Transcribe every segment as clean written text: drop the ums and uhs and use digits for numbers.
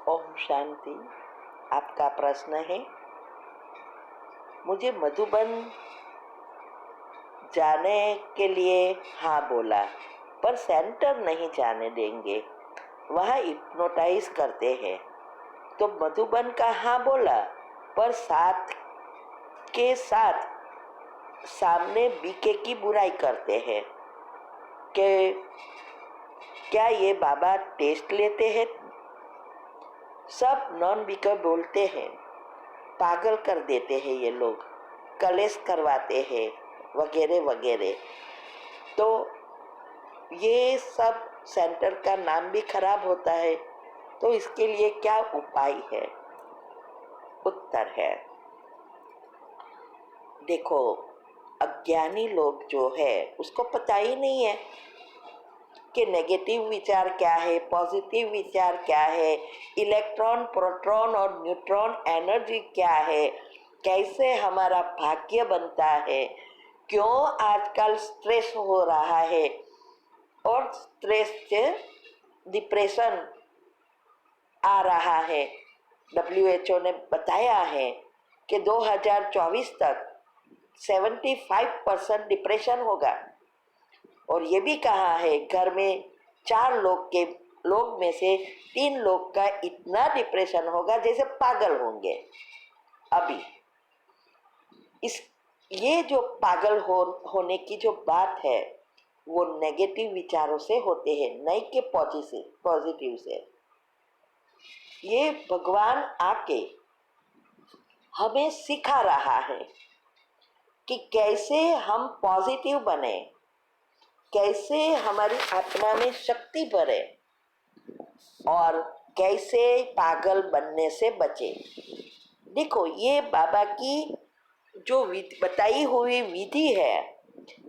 ओम शांति। आपका प्रश्न है, मुझे मधुबन जाने के लिए हाँ बोला, पर सेंटर नहीं जाने देंगे, वहाँ हिप्नोटाइज करते हैं। तो मधुबन का हाँ बोला, पर साथ के साथ सामने बीके की बुराई करते हैं कि क्या ये बाबा टेस्ट लेते हैं। सब नॉन बीकर बोलते हैं, पागल कर देते हैं ये लोग, कलेश करवाते हैं वगैरह वगैरह। तो ये सब सेंटर का नाम भी खराब होता है। तो इसके लिए क्या उपाय है? उत्तर है, देखो, अज्ञानी लोग जो है उसको पता ही नहीं है कि नेगेटिव विचार क्या है, पॉजिटिव विचार क्या है, इलेक्ट्रॉन, प्रोटॉन और न्यूट्रॉन एनर्जी क्या है, कैसे हमारा भाग्य बनता है, क्यों आजकल स्ट्रेस हो रहा है और स्ट्रेस से डिप्रेशन आ रहा है। WHO ने बताया है कि 2024 तक 75% डिप्रेशन होगा। और ये भी कहा है, घर में 4 लोग में से 3 लोग का इतना डिप्रेशन होगा जैसे पागल होंगे। अभी ये जो पागल होने की जो बात है वो नेगेटिव विचारों से होते हैं, नहीं कि पॉजिटिव से। ये भगवान आके हमें सिखा रहा है कि कैसे हम पॉजिटिव बने, कैसे हमारी आत्मा में शक्ति बढ़े और कैसे पागल बनने से बचे। देखो, ये बाबा की जो बताई हुई विधि है,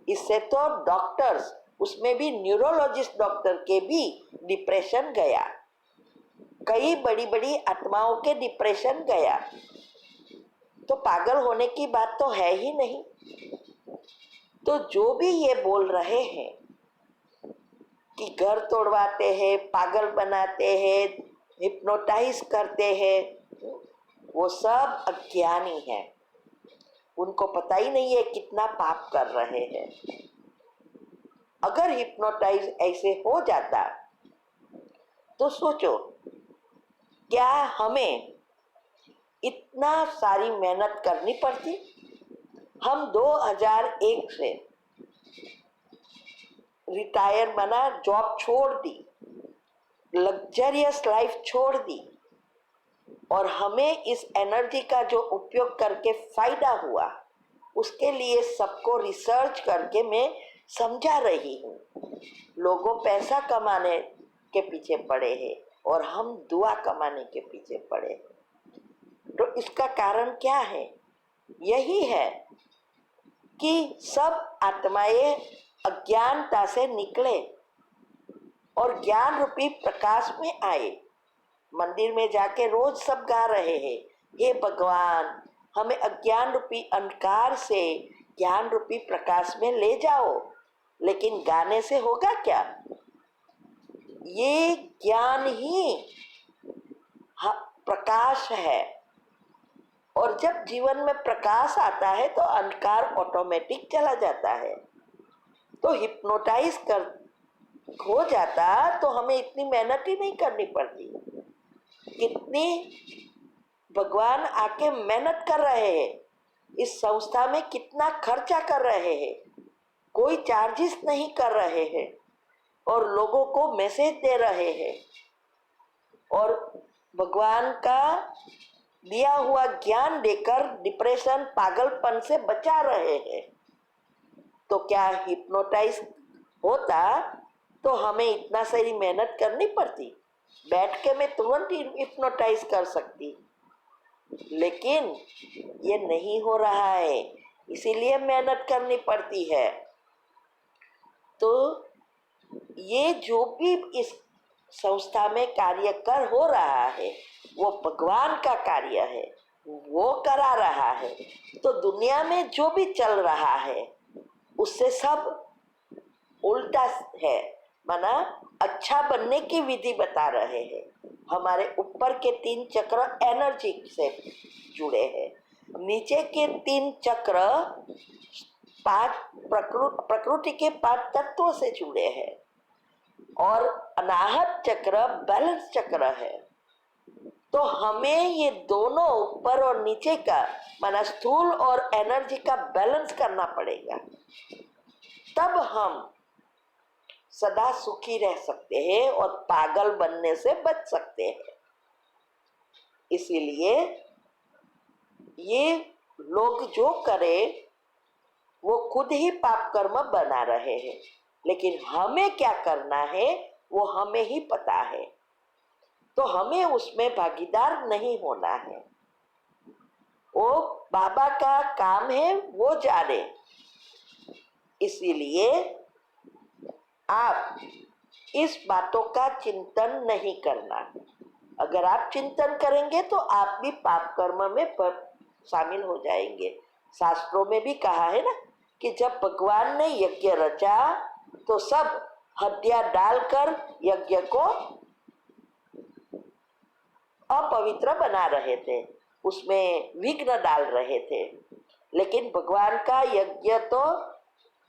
इससे तो डॉक्टर्स, उसमें भी न्यूरोलॉजिस्ट डॉक्टर के भी डिप्रेशन गया, कई बड़ी बड़ी आत्माओं के डिप्रेशन गया। तो पागल होने की बात तो है ही नहीं। तो जो भी ये बोल रहे हैं कि घर तोड़वाते हैं, पागल बनाते हैं, हिप्नोटाइज करते हैं, वो सब अज्ञानी है। उनको पता ही नहीं है कितना पाप कर रहे हैं। अगर हिप्नोटाइज ऐसे हो जाता तो सोचो, क्या हमें इतना सारी मेहनत करनी पड़ती? हम 2001 से रिटायर बना, जॉब छोड़ दी, लग्जरियस लाइफ छोड़ दी, और हमें इस एनर्जी का जो उपयोग करके फायदा हुआ उसके लिए सबको रिसर्च करके मैं समझा रही हूँ। लोगों पैसा कमाने के पीछे पड़े हैं और हम दुआ कमाने के पीछे पड़े हैं। तो इसका कारण क्या है? यही है कि सब आत्माएं अज्ञानता से निकले और ज्ञान रूपी प्रकाश में आए। मंदिर में जाके रोज सब गा रहे हैं, हे भगवान, हमें अज्ञान रूपी अंधकार से ज्ञान रूपी प्रकाश में ले जाओ। लेकिन गाने से होगा क्या? ये ज्ञान ही प्रकाश है, और जब जीवन में प्रकाश आता है तो अंधकार ऑटोमेटिक चला जाता है। तो हिप्नोटाइज हो जाता तो हमें इतनी मेहनत ही नहीं करनी पड़ती। कितनी भगवान आके मेहनत कर रहे हैं, इस संस्था में कितना खर्चा कर रहे हैं, कोई चार्जेस नहीं कर रहे हैं और लोगों को मैसेज दे रहे हैं और भगवान का दिया हुआ ज्ञान देकर डिप्रेशन, पागलपन से बचा रहे हैं। तो क्या हिप्नोटाइज होता तो हमें इतना सारी मेहनत करनी पड़ती? बैठ के मैं तुरंत हिप्नोटाइज कर सकती, लेकिन ये नहीं हो रहा है, इसीलिए मेहनत करनी पड़ती है। तो ये जो भी इस संस्था में कार्य कर हो रहा है वो भगवान का कार्य है, वो करा रहा है। तो दुनिया में जो भी चल रहा है उससे सब उल्टा है, माना अच्छा बनने की विधि बता रहे हैं। हमारे ऊपर के 3 चक्र एनर्जी से जुड़े हैं, नीचे के 3 चक्र 5 प्रकृति के 5 तत्वों से जुड़े हैं, और अनाहत चक्र बैलेंस चक्र है। तो हमें ये दोनों ऊपर और नीचे का माना स्थूल और एनर्जी का बैलेंस करना पड़ेगा, तब हम सदा सुखी रह सकते हैं और पागल बनने से बच सकते हैं। इसीलिए ये लोग जो करें वो खुद ही पाप कर्म बना रहे हैं, लेकिन हमें क्या करना है वो हमें ही पता है, तो हमें उसमें भागीदार नहीं होना है। वो बाबा का काम है, वो जाने। इसीलिए आप इस बातों का चिंतन नहीं करना। अगर आप चिंतन करेंगे तो आप भी पाप कर्म में शामिल हो जाएंगे। शास्त्रों में भी कहा है ना कि जब भगवान ने यज्ञ रचा तो सब हड्डियां डालकर यज्ञ को अपवित्र बना रहे थे, उसमें विघ्न डाल रहे थे, लेकिन भगवान का यज्ञ तो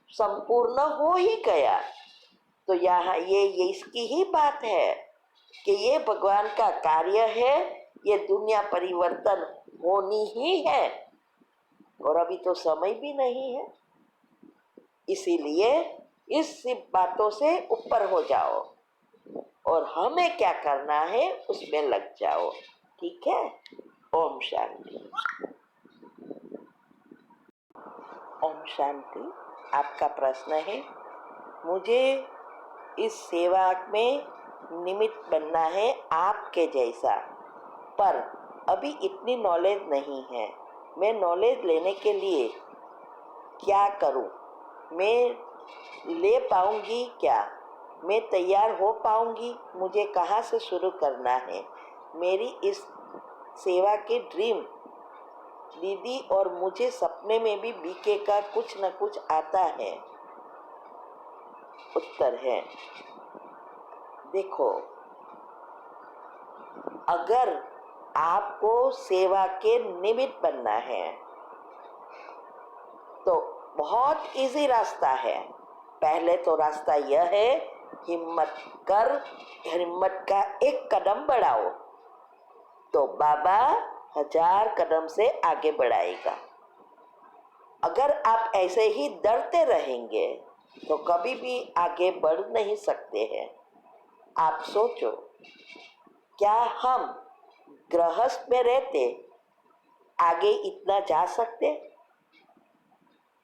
संपूर्ण हो ही गया। तो यहाँ ये इसकी ही बात है कि ये भगवान का कार्य है, ये दुनिया परिवर्तन होनी ही है, और अभी तो समय भी नहीं है। इसीलिए इस बातों से ऊपर हो जाओ और हमें क्या करना है उसमें लग जाओ। ठीक है? ओम शांति। ओम शांति। आपका प्रश्न है, मुझे इस सेवा में निमित्त बनना है आपके जैसा, पर अभी इतनी नॉलेज नहीं है। मैं नॉलेज लेने के लिए क्या करूं? मैं ले पाऊंगी क्या? मैं तैयार हो पाऊंगी? मुझे कहाँ से शुरू करना है? मेरी इस सेवा की ड्रीम दीदी और मुझे सपने में भी बीके का कुछ न कुछ आता है। उत्तर है, देखो, अगर आपको सेवा के निमित्त बनना है तो बहुत इजी रास्ता है। पहले तो रास्ता यह है, हिम्मत का एक कदम बढ़ाओ तो बाबा 1000 कदम से आगे बढ़ाएगा। अगर आप ऐसे ही डरते रहेंगे तो कभी भी आगे बढ़ नहीं सकते हैं। आप सोचो, क्या हम गृहस्थ में रहते आगे इतना जा सकते?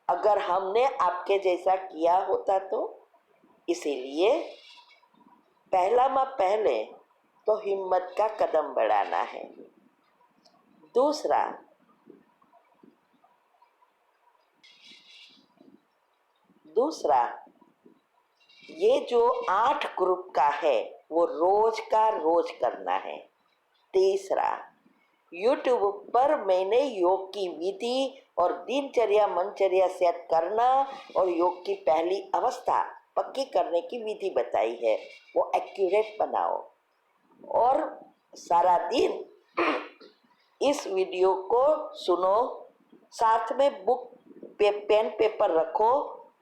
अगर हमने आपके जैसा किया होता तो? इसीलिए पहले तो हिम्मत का कदम बढ़ाना है। दूसरा, ये जो 8 ग्रुप का है वो रोज का रोज करना है। तीसरा, YouTube पर मैंने योग की विधि और दिनचर्या मनचर्या सेट करना और योग की पहली अवस्था पक्की करने की विधि बताई है, वो एक्यूरेट बनाओ और सारा दिन इस वीडियो को सुनो। साथ में बुक पेन पेपर रखो,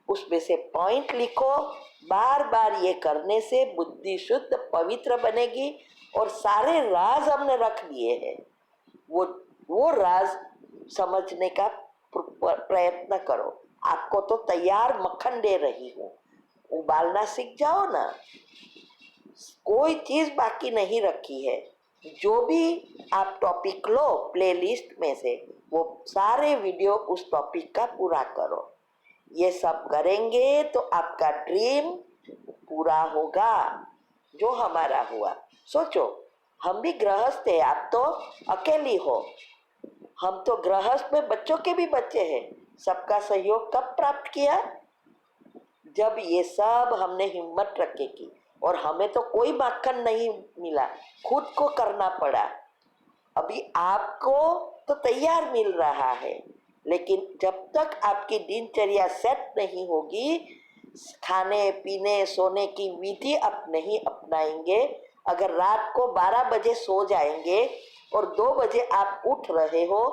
उसमें से पॉइंट लिखो। बार बार ये करने से बुद्धि शुद्ध पवित्र बनेगी और सारे राज हमने रख दिए हैं, वो राज समझने का प्रयत्न करो। आपको तो तैयार मक्खन दे रही हूँ, उबालना सीख जाओ ना। कोई चीज बाकी नहीं रखी है। जो भी आप टॉपिक लो प्लेलिस्ट में से, वो सारे वीडियो उस टॉपिक का पूरा करो। ये सब करेंगे तो आपका ड्रीम पूरा होगा जो हमारा हुआ। सोचो, हम भी गृहस्थ है, आप तो अकेली हो। हम तो गृहस्थ में बच्चों के भी बच्चे हैं। सबका सहयोग कब प्राप्त किया? जब ये सब हमने हिम्मत रखे की, और हमें तो कोई माखन नहीं मिला, खुद को करना पड़ा। अभी आपको तो तैयार मिल रहा है, लेकिन जब तक आपकी दिनचर्या सेट नहीं होगी, खाने पीने सोने की विधि आप नहीं अपनाएंगे, अगर रात को 12 बजे सो जाएंगे और 2 बजे आप उठ रहे हो,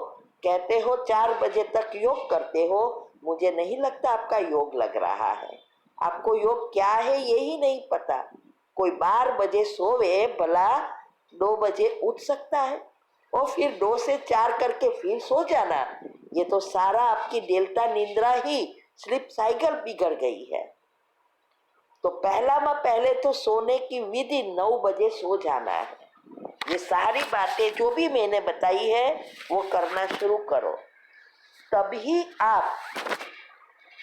कहते हो 4 बजे तक योग करते हो, मुझे नहीं लगता आपका योग लग रहा है। आपको योग क्या है यही नहीं पता। कोई 12 बजे सोवे भला 2 बजे उठ सकता है और फिर 2 से 4 करके फिर सो जाना। ये तो सारा आपकी डेल्टा निंद्रा ही स्लीप साइकिल बिगड़ गई है। तो पहले तो सोने की विधि 9 बजे सो जाना है। ये सारी बातें जो भी मैंने बताई है वो करना शुरू करो, तभी आप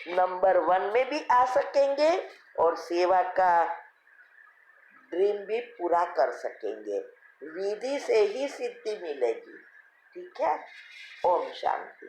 नंबर 1 में भी आ सकेंगे और सेवा का ड्रीम भी पूरा कर सकेंगे। विधि से ही सिद्धि मिलेगी। ठीक है। ओम शांति।